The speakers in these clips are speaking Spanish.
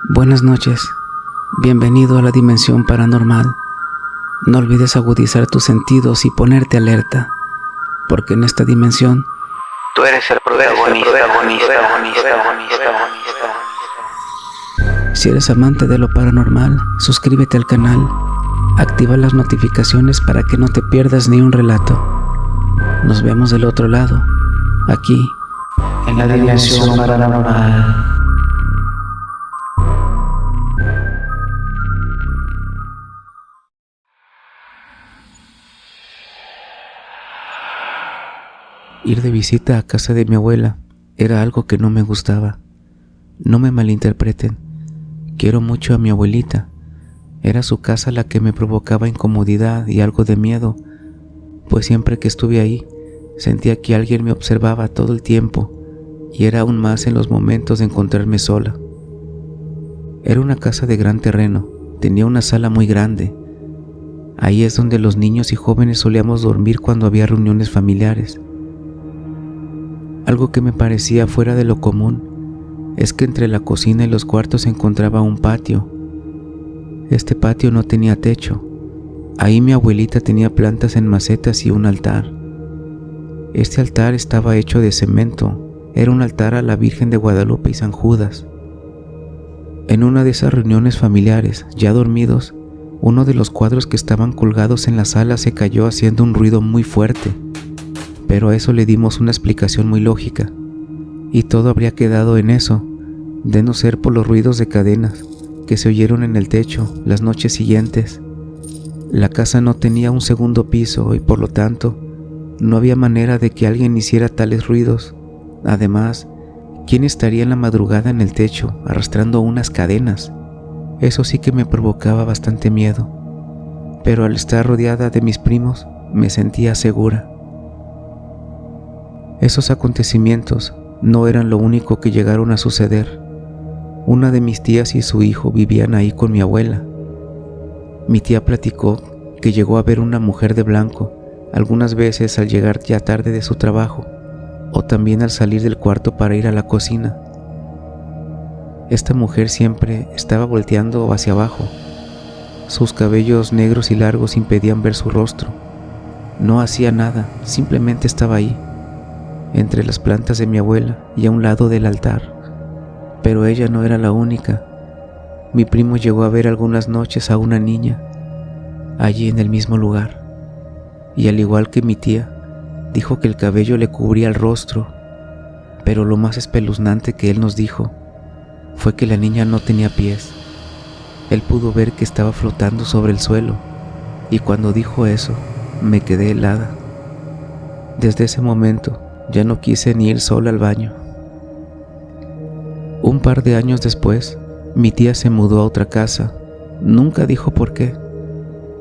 Buenas noches, bienvenido a la dimensión paranormal. No olvides agudizar tus sentidos y ponerte alerta, porque en esta dimensión tú eres el protagonista. Si eres amante de lo paranormal, suscríbete al canal, activa las notificaciones para que no te pierdas ni un relato. Nos vemos del otro lado, aquí, En la dimensión paranormal. Ir de visita a casa de mi abuela era algo que no me gustaba. No me malinterpreten, quiero mucho a mi abuelita. Era su casa la que me provocaba incomodidad y algo de miedo, pues siempre que estuve ahí sentía que alguien me observaba todo el tiempo, y era aún más en los momentos de encontrarme sola. Era una casa de gran terreno, tenía una sala muy grande. Ahí es donde los niños y jóvenes solíamos dormir cuando había reuniones familiares. Algo que me parecía fuera de lo común es que entre la cocina y los cuartos se encontraba un patio. Este patio no tenía techo. Ahí mi abuelita tenía plantas en macetas y un altar. Este altar estaba hecho de cemento. Era un altar a la Virgen de Guadalupe y San Judas. En una de esas reuniones familiares, ya dormidos, uno de los cuadros que estaban colgados en la sala se cayó haciendo un ruido muy fuerte. Pero a eso le dimos una explicación muy lógica, y todo habría quedado en eso, de no ser por los ruidos de cadenas que se oyeron en el techo las noches siguientes. La casa no tenía un segundo piso y por lo tanto no había manera de que alguien hiciera tales ruidos. Además, ¿quién estaría en la madrugada en el techo arrastrando unas cadenas? Eso sí que me provocaba bastante miedo, pero al estar rodeada de mis primos me sentía segura. Esos acontecimientos no eran lo único que llegaron a suceder. Una de mis tías y su hijo vivían ahí con mi abuela. Mi tía platicó que llegó a ver una mujer de blanco algunas veces al llegar ya tarde de su trabajo, o también al salir del cuarto para ir a la cocina. Esta mujer siempre estaba volteando hacia abajo. Sus cabellos negros y largos impedían ver su rostro. No hacía nada, simplemente estaba ahí, entre las plantas de mi abuela y a un lado del altar. Pero ella no era la única. Mi primo llegó a ver algunas noches a una niña allí en el mismo lugar, y al igual que mi tía, dijo que el cabello le cubría el rostro, pero lo más espeluznante que él nos dijo fue que la niña no tenía pies. Él pudo ver que estaba flotando sobre el suelo, y cuando dijo eso, me quedé helada. Desde ese momento, ya no quise ni ir sola al baño. Un par de años después, mi tía se mudó a otra casa. Nunca dijo por qué,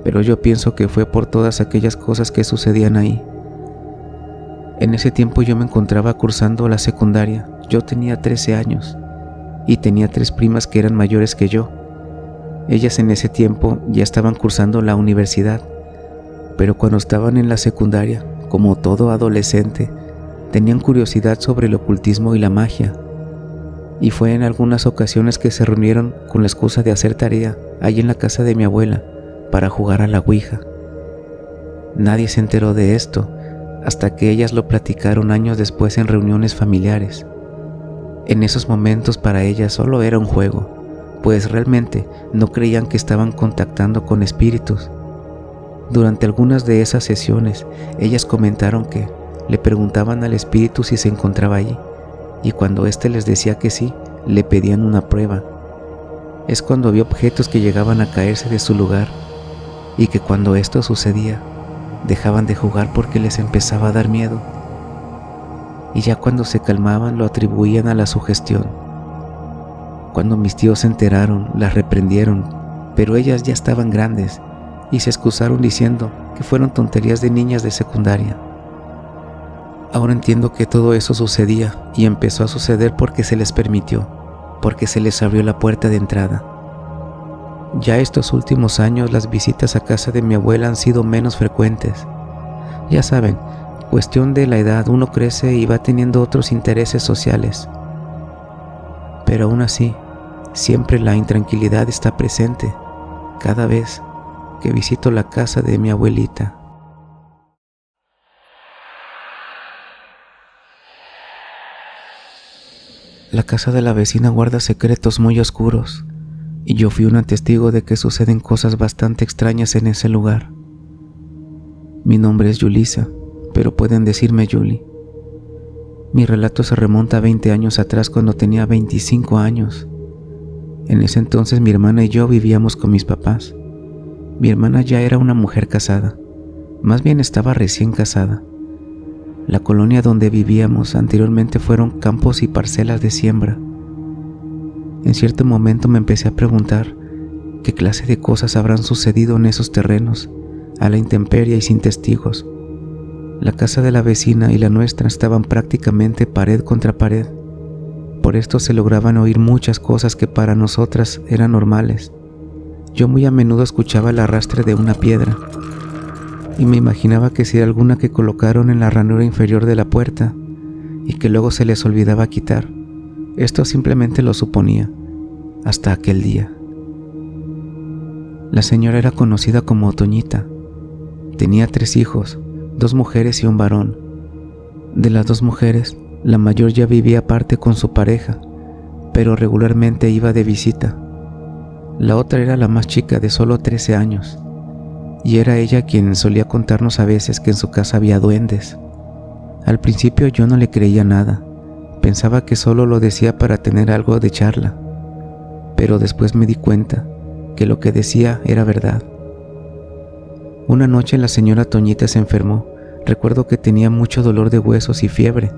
pero yo pienso que fue por todas aquellas cosas que sucedían ahí. En ese tiempo yo me encontraba cursando la secundaria. Yo tenía 13 años y tenía 3 primas que eran mayores que yo. Ellas en ese tiempo ya estaban cursando la universidad, pero cuando estaban en la secundaria, como todo adolescente, tenían curiosidad sobre el ocultismo y la magia, y fue en algunas ocasiones que se reunieron con la excusa de hacer tarea allí en la casa de mi abuela para jugar a la ouija. Nadie se enteró de esto hasta que ellas lo platicaron años después en reuniones familiares. En esos momentos para ellas solo era un juego, pues realmente no creían que estaban contactando con espíritus. Durante algunas de esas sesiones, ellas comentaron que le preguntaban al espíritu si se encontraba allí, y cuando éste les decía que sí, le pedían una prueba. Es cuando había objetos que llegaban a caerse de su lugar, y que cuando esto sucedía, dejaban de jugar porque les empezaba a dar miedo. Y ya cuando se calmaban lo atribuían a la sugestión. Cuando mis tíos se enteraron, las reprendieron, pero ellas ya estaban grandes y se excusaron diciendo que fueron tonterías de niñas de secundaria. Ahora entiendo que todo eso sucedía y empezó a suceder porque se les permitió, porque se les abrió la puerta de entrada. Ya estos últimos años las visitas a casa de mi abuela han sido menos frecuentes. Ya saben, cuestión de la edad, uno crece y va teniendo otros intereses sociales. Pero aún así, Siempre la intranquilidad está presente cada vez que visito la casa de mi abuelita. La casa de la vecina guarda secretos muy oscuros, y yo fui un testigo de que suceden cosas bastante extrañas en ese lugar. Mi nombre es Yulisa, pero pueden decirme Yuli. Mi relato se remonta a 20 años atrás, cuando tenía 25 años. En ese entonces mi hermana y yo vivíamos con mis papás. Mi hermana ya era una mujer casada, más bien estaba recién casada. La colonia donde vivíamos anteriormente fueron campos y parcelas de siembra. En cierto momento me empecé a preguntar qué clase de cosas habrán sucedido en esos terrenos, a la intemperie y sin testigos. La casa de la vecina y la nuestra estaban prácticamente pared contra pared. Por esto se lograban oír muchas cosas que para nosotras eran normales. Yo muy a menudo escuchaba el arrastre de una piedra, y me imaginaba que si era alguna que colocaron en la ranura inferior de la puerta y que luego se les olvidaba quitar. Esto simplemente lo suponía, hasta aquel día. La señora era conocida como Toñita. Tenía 3 hijos, 2 mujeres y un varón. De las 2 mujeres, la mayor ya vivía aparte con su pareja, pero regularmente iba de visita. La otra era la más chica, de solo 13 años. Y era ella quien solía contarnos a veces que en su casa había duendes. Al principio yo no le creía nada, pensaba que solo lo decía para tener algo de charla, pero después me di cuenta que lo que decía era verdad. Una noche la señora Toñita se enfermó. Recuerdo que tenía mucho dolor de huesos y fiebre.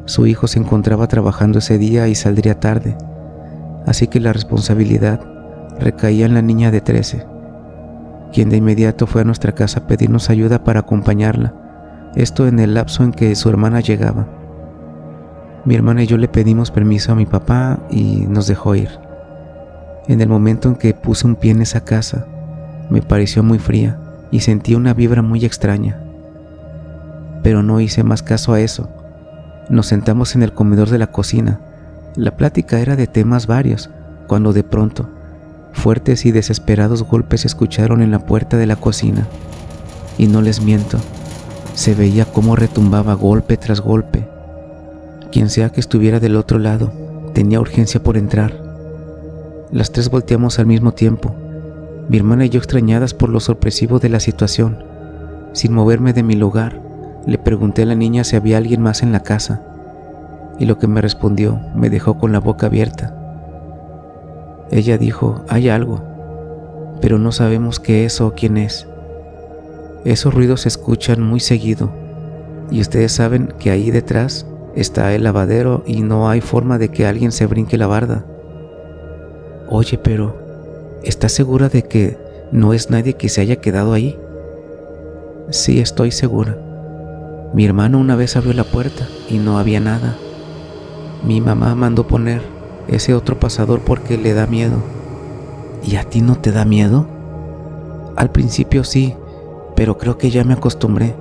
Su hijo se encontraba trabajando ese día y saldría tarde, así que la responsabilidad recaía en la niña de 13. Quien de inmediato fue a nuestra casa a pedirnos ayuda para acompañarla, esto en el lapso en que su hermana llegaba. Mi hermana y yo le pedimos permiso a mi papá y nos dejó ir. En el momento en que puse un pie en esa casa, me pareció muy fría y sentí una vibra muy extraña. Pero no hice más caso a eso. Nos sentamos en el comedor de la cocina. La plática era de temas varios, cuando de pronto fuertes y desesperados golpes se escucharon en la puerta de la cocina, y no les miento, se veía cómo retumbaba golpe tras golpe. Quien sea que estuviera del otro lado tenía urgencia por entrar. Las 3 volteamos al mismo tiempo, mi hermana y yo extrañadas por lo sorpresivo de la situación. Sin moverme de mi lugar, le pregunté a la niña si había alguien más en la casa, y lo que me respondió me dejó con la boca abierta. Ella dijo: hay algo, pero no sabemos qué es o quién es. Esos ruidos se escuchan muy seguido, y ustedes saben que ahí detrás está el lavadero y no hay forma de que alguien se brinque la barda. Oye, pero ¿estás segura de que no es nadie que se haya quedado ahí? Sí, estoy segura. Mi hermano una vez abrió la puerta y no había nada. Mi mamá mandó poner ese otro pasador porque le da miedo. ¿Y a ti no te da miedo? Al principio sí, pero creo que ya me acostumbré.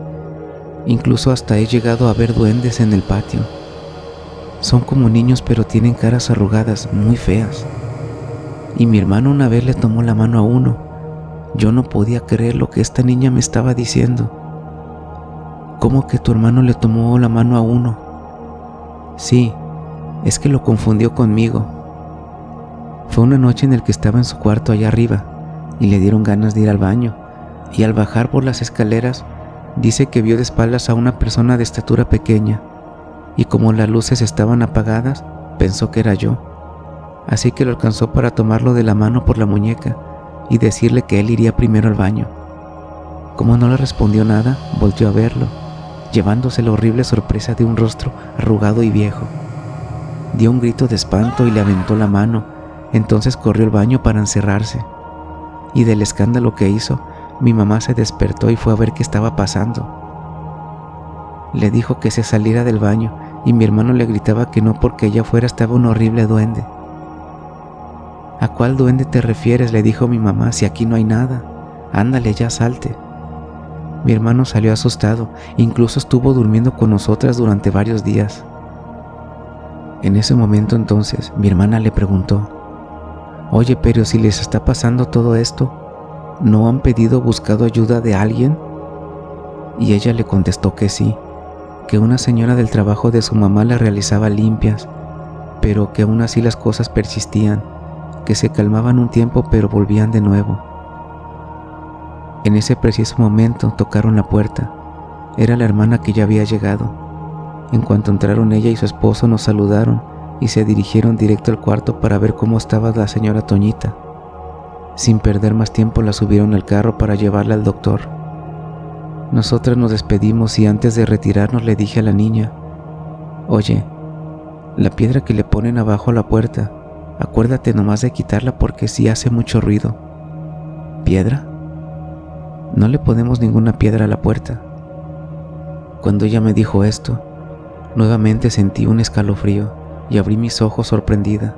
Incluso hasta he llegado a ver duendes en el patio. Son como niños, pero tienen caras arrugadas, muy feas. Y mi hermano una vez le tomó la mano a uno. Yo no podía creer lo que esta niña me estaba diciendo. ¿Cómo que tu hermano le tomó la mano a uno? Sí, es que lo confundió conmigo. Fue una noche en la que estaba en su cuarto allá arriba y le dieron ganas de ir al baño, y al bajar por las escaleras dice que vio de espaldas a una persona de estatura pequeña, y como las luces estaban apagadas pensó que era yo, así que lo alcanzó para tomarlo de la mano por la muñeca y decirle que él iría primero al baño. Como no le respondió nada, volteó a verlo, llevándose la horrible sorpresa de un rostro arrugado y viejo. Dio un grito de espanto y le aventó la mano. Entonces corrió al baño para encerrarse. Y del escándalo que hizo, mi mamá se despertó y fue a ver qué estaba pasando. Le dijo que se saliera del baño y mi hermano le gritaba que no, porque allá afuera estaba un horrible duende. ¿A cuál duende te refieres?, le dijo mi mamá, si aquí no hay nada. Ándale, ya salte. Mi hermano salió asustado, incluso estuvo durmiendo con nosotras durante varios días. En ese momento entonces mi hermana le preguntó: Oye, pero si les está pasando todo esto, ¿no han pedido o buscado ayuda de alguien? Y ella le contestó que sí, que una señora del trabajo de su mamá la realizaba limpias, pero que aún así las cosas persistían, que se calmaban un tiempo pero volvían de nuevo. En ese preciso momento tocaron la puerta. Era la hermana que ya había llegado. En cuanto entraron, ella y su esposo nos saludaron y se dirigieron directo al cuarto para ver cómo estaba la señora Toñita. Sin perder más tiempo la subieron al carro para llevarla al doctor. Nosotras nos despedimos y antes de retirarnos le dije a la niña: oye, la piedra que le ponen abajo a la puerta, acuérdate nomás de quitarla porque sí hace mucho ruido. ¿Piedra? No le ponemos ninguna piedra a la puerta. Cuando ella me dijo esto, nuevamente sentí un escalofrío y abrí mis ojos sorprendida.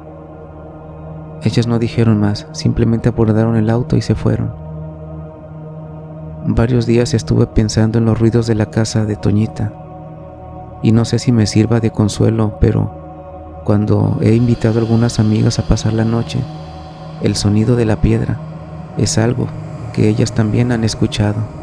Ellas no dijeron más, simplemente abordaron el auto y se fueron. Varios días estuve pensando en los ruidos de la casa de Toñita, y no sé si me sirva de consuelo, pero cuando he invitado a algunas amigas a pasar la noche, el sonido de la piedra es algo que ellas también han escuchado.